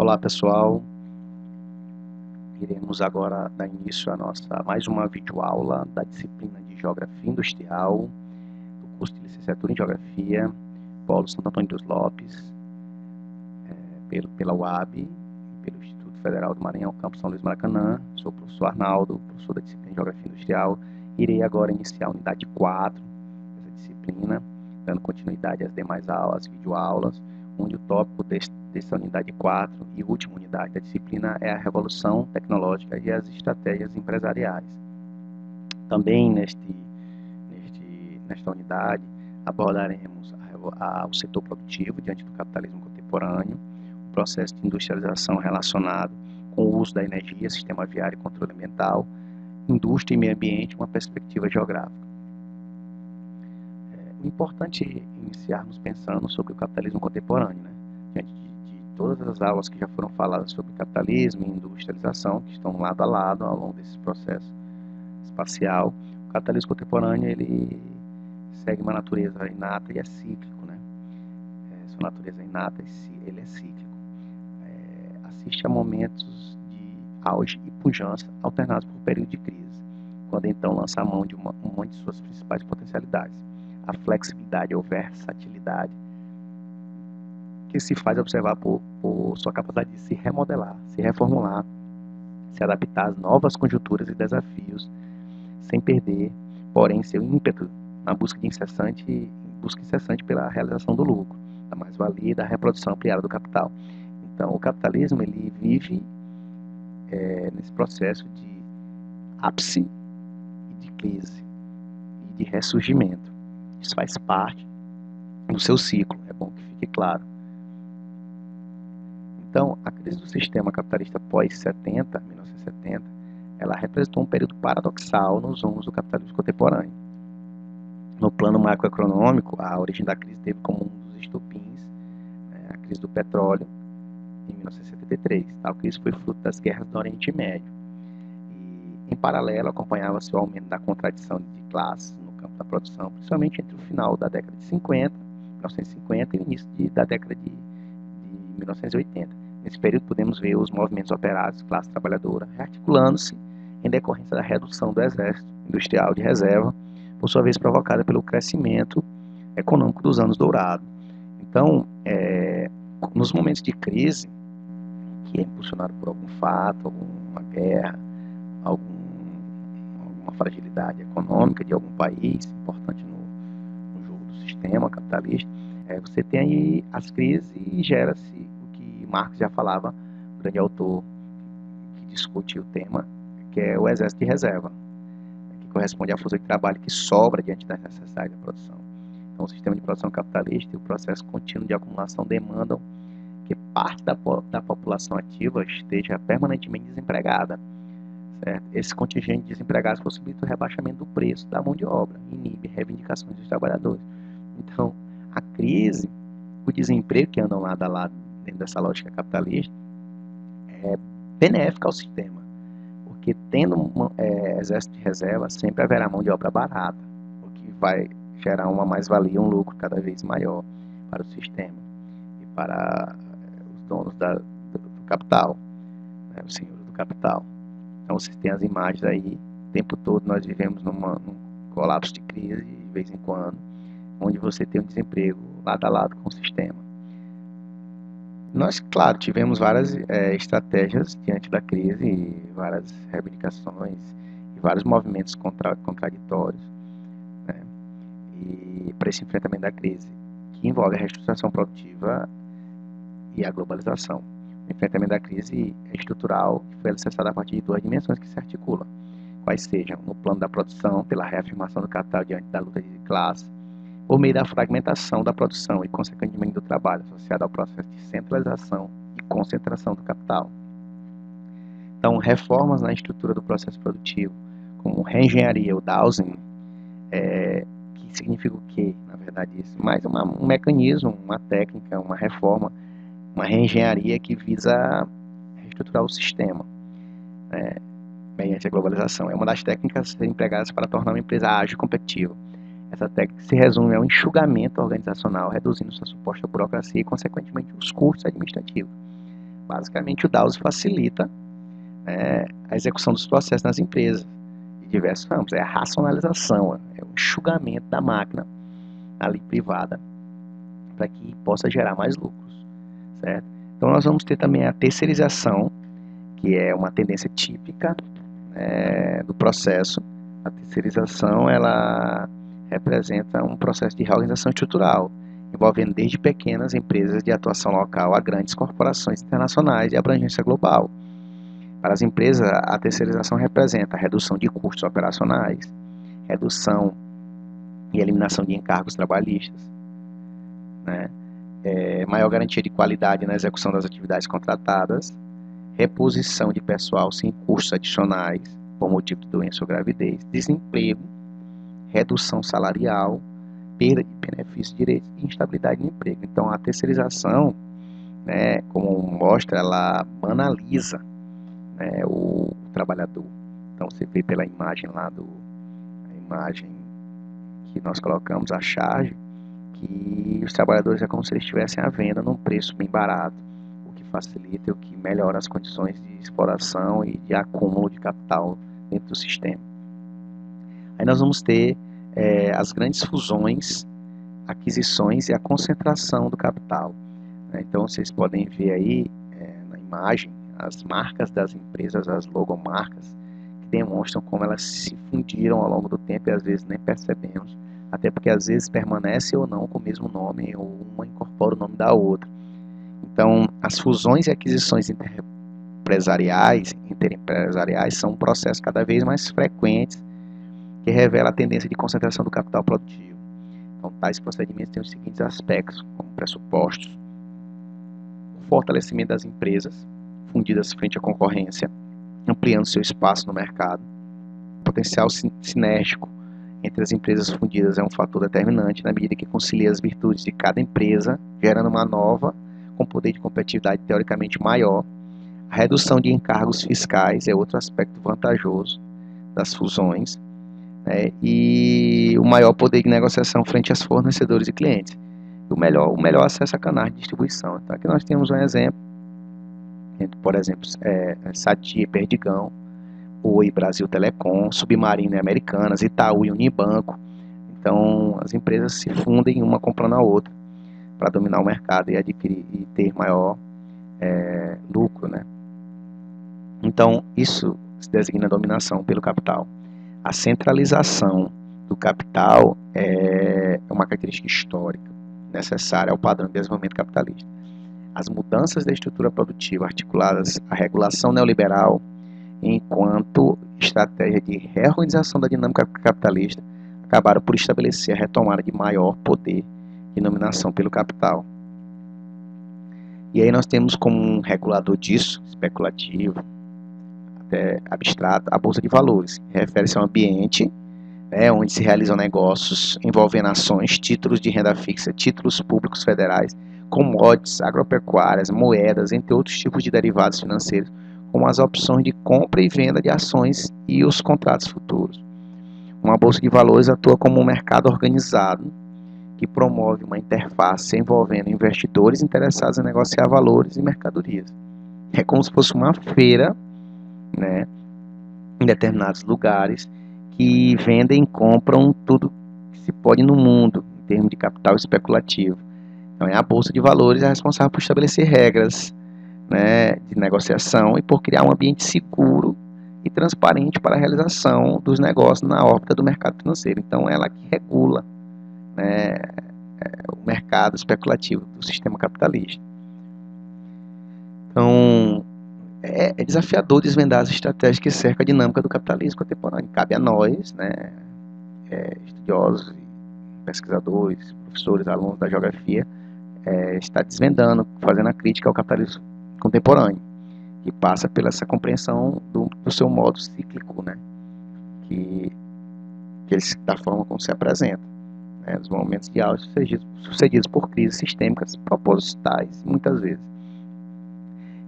Olá pessoal, iremos agora dar início a mais uma videoaula da disciplina de Geografia Industrial, do curso de Licenciatura em Geografia, Polo Santo Antônio dos Lopes, pela UAB, pelo Instituto Federal do Maranhão, Campus São Luís Maracanã. Sou o professor Arnaldo, professor da disciplina de Geografia Industrial. Irei agora iniciar a unidade 4 dessa disciplina, dando continuidade às demais aulas, videoaulas, onde o tópico dessa unidade 4 e última unidade da disciplina é a revolução tecnológica e as estratégias empresariais. Também nesta unidade abordaremos o setor produtivo diante do capitalismo contemporâneo, o processo de industrialização relacionado com o uso da energia, sistema viário e controle ambiental, indústria e meio ambiente, uma perspectiva geográfica. É importante iniciarmos pensando sobre o capitalismo contemporâneo, né? Diante de todas as aulas que já foram faladas sobre capitalismo e industrialização, que estão lado a lado ao longo desse processo espacial, o capitalismo contemporâneo ele segue uma natureza inata e é cíclico, né? Sua natureza inata ele é cíclico. Assiste a momentos de auge e pujança alternados por período de crise, quando então lança a mão de uma de suas principais potencialidades, a flexibilidade ou versatilidade, que se faz observar por sua capacidade de se remodelar, se reformular, se adaptar às novas conjunturas e desafios, sem perder, porém, seu ímpeto na busca incessante pela realização do lucro, da mais-valia e da reprodução ampliada do capital. Então, o capitalismo ele vive nesse processo de ápice e de crise e de ressurgimento. Isso faz parte do seu ciclo, é bom que fique claro. Então, a crise do sistema capitalista pós-1970, ela representou um período paradoxal nos rumos do capitalismo contemporâneo. No plano macroeconômico, a origem da crise teve como um dos estopins a crise do petróleo em 1973. Tal crise foi fruto das guerras do Oriente Médio. E, em paralelo, acompanhava-se o aumento da contradição de classes no campo da produção, principalmente entre o final da década de 1950 e o início da década de 1980. Nesse período podemos ver os movimentos operários, classe trabalhadora, rearticulando-se em decorrência da redução do exército industrial de reserva, por sua vez provocada pelo crescimento econômico dos anos dourados. Então, nos momentos de crise, que é impulsionado por algum fato, alguma guerra, alguma fragilidade econômica de algum país, importante no jogo do sistema capitalista, você tem aí as crises e gera-se o que Marx já falava, o grande autor que discute o tema, que é o exército de reserva, que corresponde à força de trabalho que sobra diante das necessidades da produção. Então, o sistema de produção capitalista e o processo contínuo de acumulação demandam que parte da população ativa esteja permanentemente desempregada. Certo? Esse contingente de desempregados possibilita o rebaixamento do preço da mão de obra, inibe reivindicações dos trabalhadores. Então, a crise, o desemprego que andam lado a lado dentro dessa lógica capitalista é benéfica ao sistema, porque tendo exército de reserva sempre haverá mão de obra barata, o que vai gerar uma mais-valia, um lucro cada vez maior para o sistema e para os donos do capital, né, os senhores do capital. Então vocês têm as imagens aí, o tempo todo nós vivemos num colapso de crise de vez em quando, onde você tem um desemprego lado a lado com o sistema. Nós, claro, tivemos várias estratégias diante da crise, e várias reivindicações e vários movimentos contraditórios, né, e para esse enfrentamento da crise, que envolve a reestruturação produtiva e a globalização. O enfrentamento da crise estrutural que foi alicerçado a partir de duas dimensões que se articulam, quais sejam no plano da produção, pela reafirmação do capital diante da luta de classe, por meio da fragmentação da produção e, consequentemente, do trabalho, associado ao processo de centralização e concentração do capital. Então, reformas na estrutura do processo produtivo, como reengenharia, o dowsing, que significa o quê, na verdade, isso? Mais um mecanismo, uma técnica, uma reforma, uma reengenharia que visa reestruturar o sistema, mediante a globalização. É uma das técnicas a ser empregadas para tornar uma empresa ágil e competitiva. Essa técnica se resume ao enxugamento organizacional, reduzindo sua suposta burocracia e, consequentemente, os custos administrativos. Basicamente, o DAOs facilita a execução dos processos nas empresas, de diversos ramos. É a racionalização, é o enxugamento da máquina ali privada, para que possa gerar mais lucros, certo? Então, nós vamos ter também a terceirização, que é uma tendência típica do processo. A terceirização, ela representa um processo de reorganização estrutural, envolvendo desde pequenas empresas de atuação local a grandes corporações internacionais de abrangência global. Para as empresas, a terceirização representa a redução de custos operacionais, redução e eliminação de encargos trabalhistas, maior garantia de qualidade na execução das atividades contratadas, reposição de pessoal sem custos adicionais por motivo de doença ou gravidez, desemprego, redução salarial, perda de benefícios, direitos e instabilidade no emprego. Então, a terceirização, como mostra, ela banaliza o trabalhador. Então, você vê pela imagem lá a imagem que nós colocamos, a charge, que os trabalhadores é como se eles estivessem à venda num preço bem barato, o que facilita e o que melhora as condições de exploração e de acúmulo de capital dentro do sistema. Aí nós vamos ter as grandes fusões, aquisições e a concentração do capital. Então, vocês podem ver aí na imagem as marcas das empresas, as logomarcas, que demonstram como elas se fundiram ao longo do tempo e às vezes nem percebemos, até porque às vezes permanece ou não com o mesmo nome, ou uma incorpora o nome da outra. Então, as fusões e aquisições interempresariais são um processo cada vez mais frequentes que revela a tendência de concentração do capital produtivo. Então, tais procedimentos têm os seguintes aspectos como pressupostos: o fortalecimento das empresas fundidas frente à concorrência, ampliando seu espaço no mercado. O potencial sinérgico entre as empresas fundidas é um fator determinante na medida que concilia as virtudes de cada empresa, gerando uma nova com poder de competitividade teoricamente maior. A redução de encargos fiscais é outro aspecto vantajoso das fusões, e o maior poder de negociação frente aos fornecedores e clientes. O melhor acesso a canais de distribuição. Então, aqui nós temos um exemplo, por exemplo, Sadia e Perdigão, Oi, Brasil Telecom, Submarino e Americanas, Itaú e Unibanco. Então, as empresas se fundem uma comprando a outra para dominar o mercado e adquirir e ter maior lucro, Então, isso se designa dominação pelo capital. A centralização do capital é uma característica histórica necessária ao padrão de desenvolvimento capitalista. As mudanças da estrutura produtiva articuladas à regulação neoliberal enquanto estratégia de reorganização da dinâmica capitalista acabaram por estabelecer a retomada de maior poder de dominação pelo capital. E aí nós temos como um regulador disso, especulativo, até abstrato, a Bolsa de Valores. Refere-se a um ambiente onde se realizam negócios envolvendo ações, títulos de renda fixa, títulos públicos federais, commodities, agropecuárias, moedas, entre outros tipos de derivados financeiros, como as opções de compra e venda de ações e os contratos futuros. Uma bolsa de valores atua como um mercado organizado que promove uma interface envolvendo investidores interessados em negociar valores e mercadorias. É como se fosse uma feira, em determinados lugares, que vendem e compram tudo que se pode no mundo, em termos de capital especulativo. Então, a Bolsa de Valores é responsável por estabelecer regras de negociação e por criar um ambiente seguro e transparente para a realização dos negócios na órbita do mercado financeiro. Então, ela que regula o mercado especulativo do sistema capitalista. Então, é desafiador desvendar as estratégias que cercam a dinâmica do capitalismo contemporâneo. Cabe a nós, estudiosos, pesquisadores, professores, alunos da geografia, estar desvendando, fazendo a crítica ao capitalismo contemporâneo, que passa pela essa compreensão do seu modo cíclico, da forma como se apresenta, nos momentos de auge sucedidos por crises sistêmicas propositais, muitas vezes.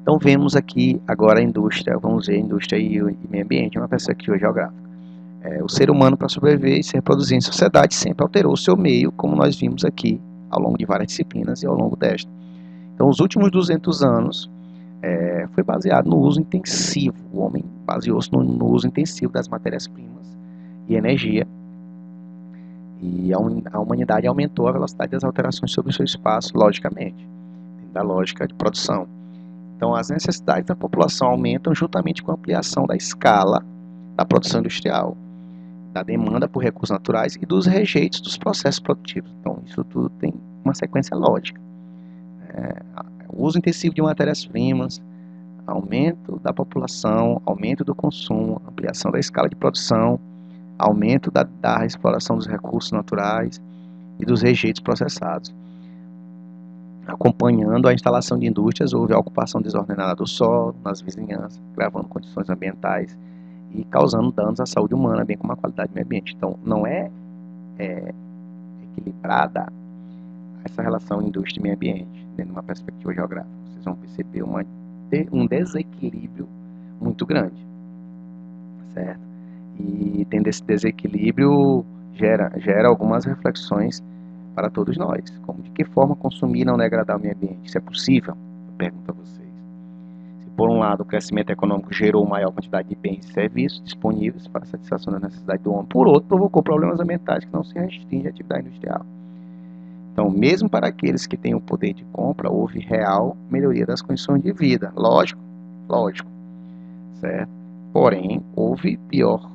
Então, vemos aqui agora a indústria, vamos ver a indústria e meio ambiente, uma perspectiva geográfica. O ser humano, para sobreviver e se reproduzir em sociedade, sempre alterou o seu meio, como nós vimos aqui, ao longo de várias disciplinas e ao longo desta. Então, os últimos 200 anos foi baseado no uso intensivo. O homem baseou-se no uso intensivo das matérias-primas e energia, e a humanidade aumentou a velocidade das alterações sobre o seu espaço, logicamente, da lógica de produção. Então, as necessidades da população aumentam juntamente com a ampliação da escala da produção industrial, da demanda por recursos naturais e dos rejeitos dos processos produtivos. Então, isso tudo tem uma sequência lógica. O uso intensivo de matérias-primas, aumento da população, aumento do consumo, ampliação da escala de produção, aumento da exploração dos recursos naturais e dos rejeitos processados. Acompanhando a instalação de indústrias, houve a ocupação desordenada do solo, nas vizinhanças, gravando condições ambientais e causando danos à saúde humana, bem como à qualidade do meio ambiente. Então, não é equilibrada essa relação indústria e meio ambiente, dentro de uma perspectiva geográfica. Vocês vão perceber um desequilíbrio muito grande, certo? E tendo esse desequilíbrio, gera algumas reflexões para todos nós, como de que forma consumir e não degradar o meio ambiente. Isso é possível? Eu pergunto a vocês. Se por um lado o crescimento econômico gerou maior quantidade de bens e serviços disponíveis para a satisfação da necessidade do homem, por outro provocou problemas ambientais que não se restringem à atividade industrial. Então, mesmo para aqueles que têm o poder de compra, houve real melhoria das condições de vida. Lógico, certo? Porém, houve pior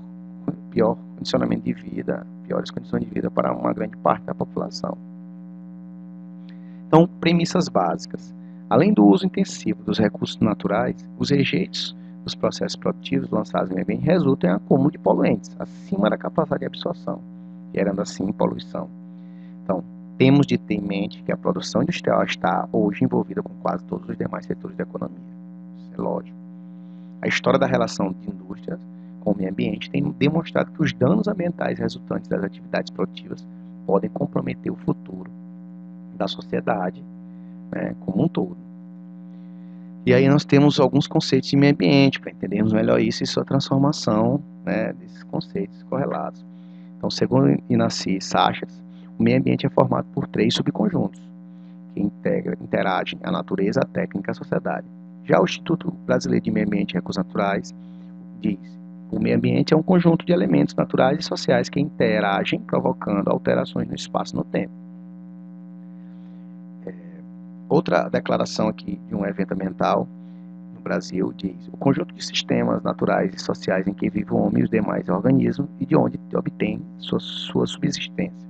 condicionamento de vida, piores condições de vida para uma grande parte da população. Então, premissas básicas. Além do uso intensivo dos recursos naturais, os rejeitos dos processos produtivos lançados no meio ambiente resultam em acúmulo de poluentes, acima da capacidade de absorção, gerando assim poluição. Então, temos de ter em mente que a produção industrial está hoje envolvida com quase todos os demais setores da economia. Isso é lógico. A história da relação de indústrias com o meio ambiente tem demonstrado que os danos ambientais resultantes das atividades produtivas podem comprometer o futuro da sociedade, né, como um todo. E aí nós temos alguns conceitos de meio ambiente, para entendermos melhor isso e sua transformação, né, desses conceitos correlatos. Então, segundo Inácio Sachs, o meio ambiente é formado por 3 subconjuntos, que interagem a natureza, a técnica e a sociedade. Já o Instituto Brasileiro de Meio Ambiente e Recursos Naturais diz: o meio ambiente é um conjunto de elementos naturais e sociais que interagem, provocando alterações no espaço e no tempo. Outra declaração aqui de um evento ambiental no Brasil diz: o conjunto de sistemas naturais e sociais em que vive o homem e os demais organismos e de onde obtém sua subsistência.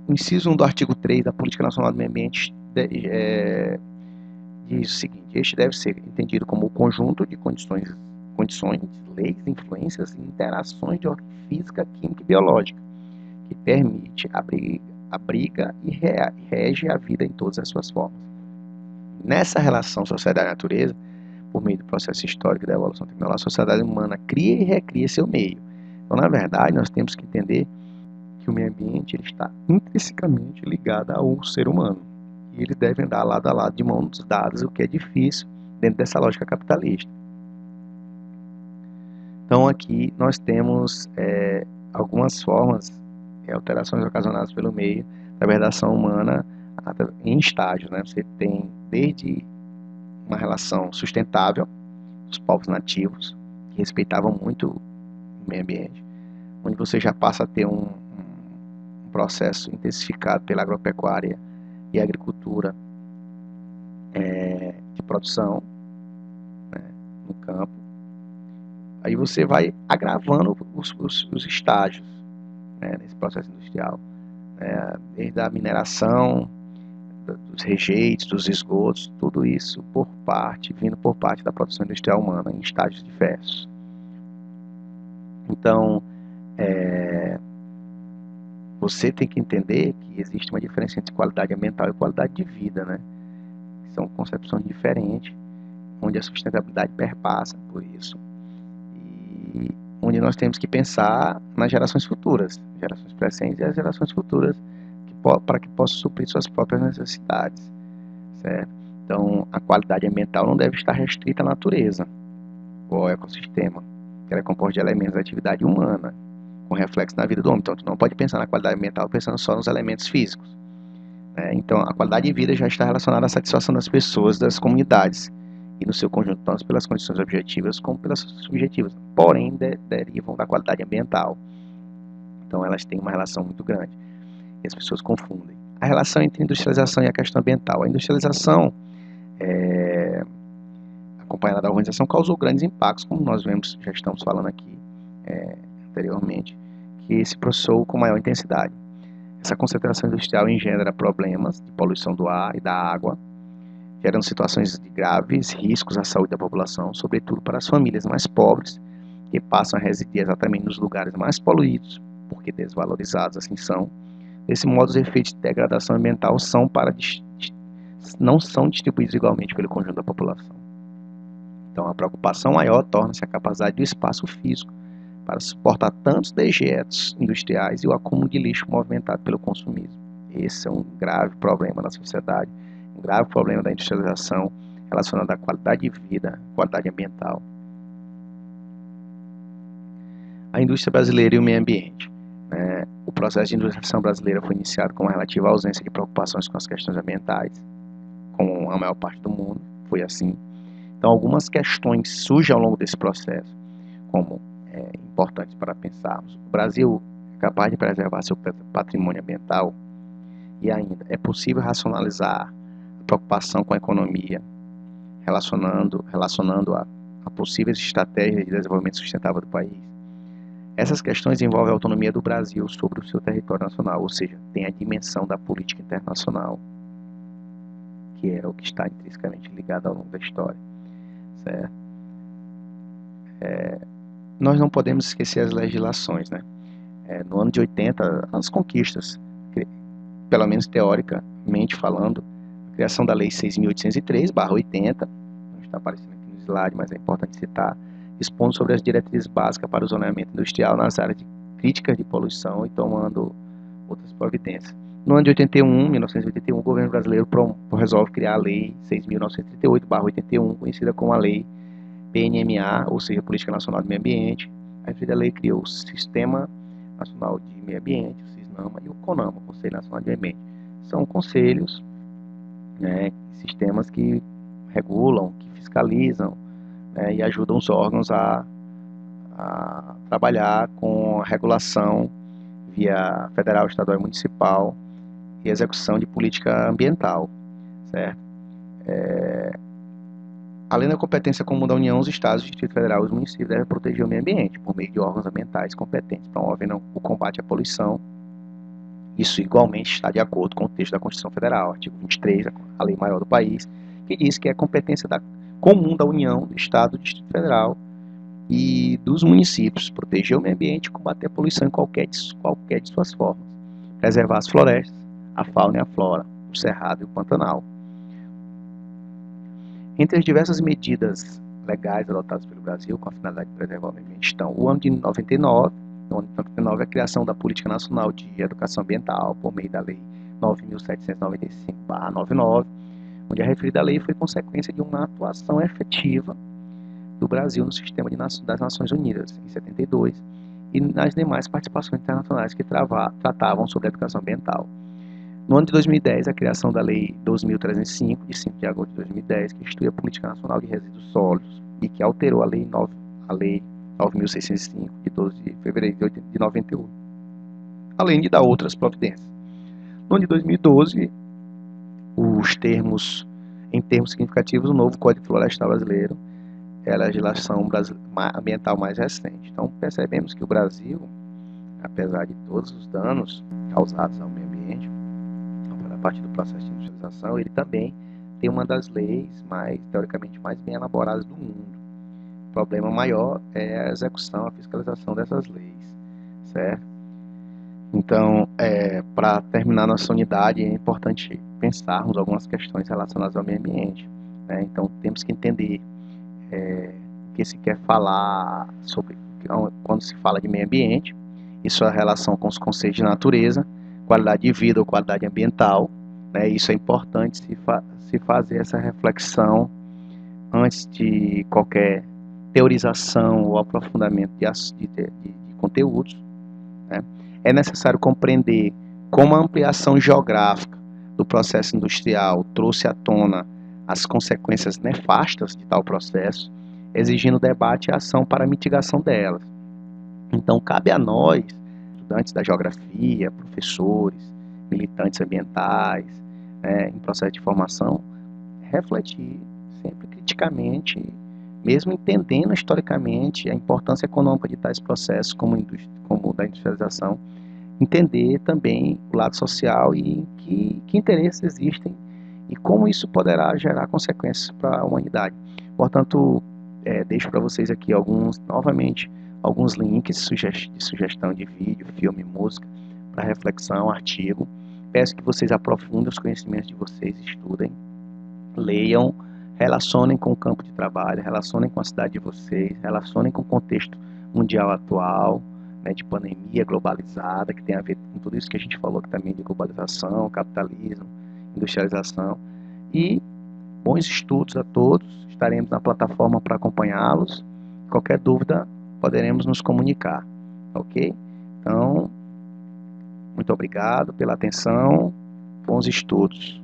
O inciso 1 do artigo 3 da Política Nacional do Meio Ambiente diz o seguinte: este deve ser entendido como o conjunto de condições, leis, influências e interações de ordem física, química e biológica, que permite, abriga e rege a vida em todas as suas formas. Nessa relação sociedade-natureza, por meio do processo histórico da evolução tecnológica, a sociedade humana cria e recria seu meio. Então, na verdade, nós temos que entender que o meio ambiente ele está intrinsecamente ligado ao ser humano. E ele deve andar lado a lado, de mãos dadas, o que é difícil dentro dessa lógica capitalista. Então, aqui nós temos algumas formas, alterações ocasionadas pelo meio da degradação humana em estágios, né? Você tem desde uma relação sustentável dos povos nativos, que respeitavam muito o meio ambiente, onde você já passa a ter um processo intensificado pela agropecuária e agricultura de produção, né, no campo. Aí você vai agravando os estágios, né, nesse processo industrial, desde a mineração, dos rejeitos, dos esgotos, tudo isso vindo por parte da produção industrial humana em estágios diversos. Então, você tem que entender que existe uma diferença entre qualidade ambiental e qualidade de vida, né? São concepções diferentes, onde a sustentabilidade perpassa por isso. E onde nós temos que pensar nas gerações futuras, gerações presentes e as gerações futuras, para que possam suprir suas próprias necessidades, certo? Então, a qualidade ambiental não deve estar restrita à natureza ou ao ecossistema, que ela é composta de elementos da atividade humana, com reflexo na vida do homem. Então, tu não pode pensar na qualidade ambiental pensando só nos elementos físicos, né? Então, a qualidade de vida já está relacionada à satisfação das pessoas, das comunidades, e no seu conjunto, tanto pelas condições objetivas como pelas subjetivas, porém derivam da qualidade ambiental. Então elas têm uma relação muito grande e as pessoas confundem. A relação entre industrialização e a questão ambiental. A industrialização, acompanhada da urbanização, causou grandes impactos, como nós vemos, já estamos falando aqui anteriormente, que se processou com maior intensidade. Essa concentração industrial engendra problemas de poluição do ar e da água, gerando situações de graves riscos à saúde da população, sobretudo para as famílias mais pobres, que passam a residir exatamente nos lugares mais poluídos, porque desvalorizados assim são. Desse modo, os efeitos de degradação ambiental não são distribuídos igualmente pelo conjunto da população. Então, a preocupação maior torna-se a capacidade do espaço físico para suportar tantos dejetos industriais e o acúmulo de lixo movimentado pelo consumismo. Esse é um grave problema na sociedade, um grave problema da industrialização relacionado à qualidade de vida, qualidade ambiental. A indústria brasileira e o meio ambiente. O processo de industrialização brasileira foi iniciado com uma relativa ausência de preocupações com as questões ambientais, como a maior parte do mundo, foi assim. Então, algumas questões surgem ao longo desse processo, como importantes para pensarmos. O Brasil é capaz de preservar seu patrimônio ambiental e ainda é possível racionalizar a preocupação com a economia, relacionando-a a possíveis estratégias de desenvolvimento sustentável do país. Essas questões envolvem a autonomia do Brasil sobre o seu território nacional, ou seja, tem a dimensão da política internacional, que é o que está intrinsecamente ligado ao longo da história, certo? Nós não podemos esquecer as legislações, né? No ano de 80, as conquistas, pelo menos teoricamente falando, a criação da Lei 6.803/80, não está aparecendo aqui no slide, mas é importante citar, expondo sobre as diretrizes básicas para o zoneamento industrial nas áreas de críticas de poluição e tomando outras providências. No ano de 1981, o governo brasileiro resolve criar a Lei 6.938/81, conhecida como a Lei PNMA, ou seja, Política Nacional de Meio Ambiente. A referida lei criou o Sistema Nacional de Meio Ambiente, o SISNAMA, e o CONAMA, o Conselho Nacional de Meio Ambiente. São conselhos, sistemas que regulam, que fiscalizam, e ajudam os órgãos a trabalhar com a regulação via federal, estadual e municipal e execução de política ambiental, certo? Além da competência comum da União, os estados, o Distrito Federal e os municípios devem proteger o meio ambiente por meio de órgãos ambientais competentes, promovendo o combate à poluição. Isso igualmente está de acordo com o texto da Constituição Federal, artigo 23, a lei maior do país, que diz que é competência comum da União, do Estado, do Distrito Federal e dos municípios proteger o meio ambiente e combater a poluição em qualquer de suas formas, preservar as florestas, a fauna e a flora, o cerrado e o pantanal. Entre as diversas medidas legais adotadas pelo Brasil com a finalidade de preservar o meio ambiente estão o ano de 99, a criação da Política Nacional de Educação Ambiental por meio da Lei 9.795/99, onde a referida lei foi consequência de uma atuação efetiva do Brasil no sistema das Nações Unidas, em 72, e nas demais participações internacionais que tratavam sobre a educação ambiental. No ano de 2010, a criação da Lei 12.305, de 5 de agosto de 2010, que institui a Política Nacional de Resíduos Sólidos e que alterou a Lei 9.605, de 12 de fevereiro de 98, além de dar outras providências. No ano de 2012, em termos significativos, o novo Código Florestal Brasileiro é a legislação ambiental mais recente. Então, percebemos que o Brasil, apesar de todos os danos causados ao meio ambiente, a partir do processo de industrialização, ele também tem uma das leis teoricamente mais bem elaboradas do mundo. O problema maior é a execução, a fiscalização dessas leis, certo? Então, para terminar nossa unidade, é importante pensarmos algumas questões relacionadas ao meio ambiente, né? Então, temos que entender o que se quer falar sobre quando se fala de meio ambiente e sua relação com os conceitos de natureza, qualidade de vida ou qualidade ambiental, né? Isso é importante se fazer essa reflexão antes de qualquer teorização ou aprofundamento de conteúdos, né? É necessário compreender como a ampliação geográfica do processo industrial trouxe à tona as consequências nefastas de tal processo, exigindo debate e ação para a mitigação delas. Então, cabe a nós, estudantes da geografia, professores, militantes ambientais, em processo de formação, refletir sempre criticamente, mesmo entendendo historicamente a importância econômica de tais processos como da industrialização, entender também o lado social e que interesses existem e como isso poderá gerar consequências para a humanidade. Portanto, deixo para vocês aqui novamente, alguns links de sugestão de vídeo, filme, música, para reflexão, artigo. Peço que vocês aprofundem os conhecimentos de vocês, estudem, leiam, relacionem com o campo de trabalho, relacionem com a cidade de vocês, relacionem com o contexto mundial atual, de pandemia globalizada, que tem a ver com tudo isso que a gente falou aqui também, de globalização, capitalismo, industrialização. E bons estudos a todos, estaremos na plataforma para acompanhá-los. Qualquer dúvida, poderemos nos comunicar, ok? Então, muito obrigado pela atenção, bons estudos.